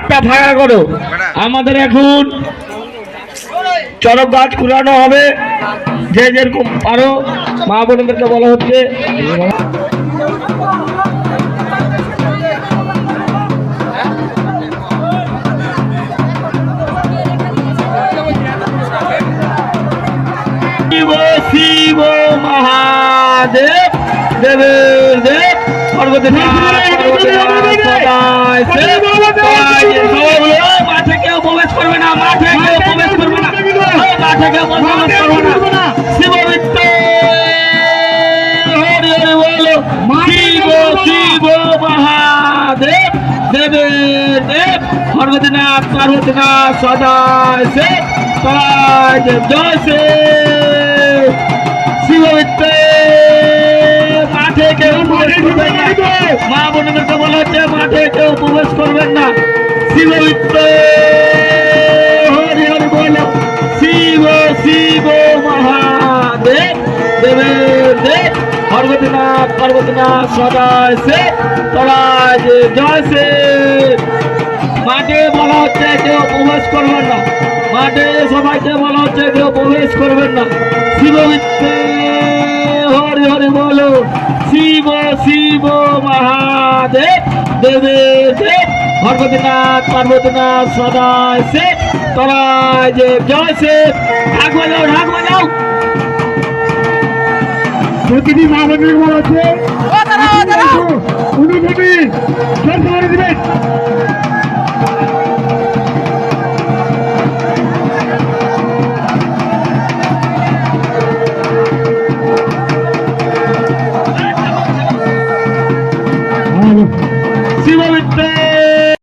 হাতটা ফাঁকা করো। আমাদের এখন চরক গাছ কুড়ানো হবে, যে যেরকম পারো মা বোনদেরকে বলা হচ্ছে। শিব শিব মহাদেব দেবের দেব মাঠে কেউ প্রবেশ করবে না, মাঠে কেউ প্রবেশ করবে না, মাঠে কেউ প্রবেশ করবে না। শিবমিত্র হরি হরি বলো, শিব শিব মহাদেব দেবের দেব সর্বদিনাথ পার্বতীনাথ সদায় সে তরায় জয় সে শিবমিত্র। মাঠে কেউ প্রবেশ করবেন না, মা বোনদেরকে বলা হচ্ছে মাঠে কেউ প্রবেশ করবেন না। শিবমিত্র হরি হরি বলো, শিব শিব মহাদেব দেবের দেব সর্বদিনাথ পার্বতীনাথ সদায় সে তরায় জয় সে। মাঠে বলা হচ্ছে কেউ প্রবেশ করবেন না, মাঠে সবাইকে বলা হচ্ছে কেউ প্রবেশ করবেন না। শিবমিত্র হরি হরি বলো, শিব শিব মহাদেব দেবের দেব সর্বদিনাথ পার্বতীনাথ সদায় সে তরায় জয় সে। ঢাক বাজাও, ঢাক বাজাও। প্রতিটি মা বোনের বলা হচ্ছে অনুভূতি দেবেন।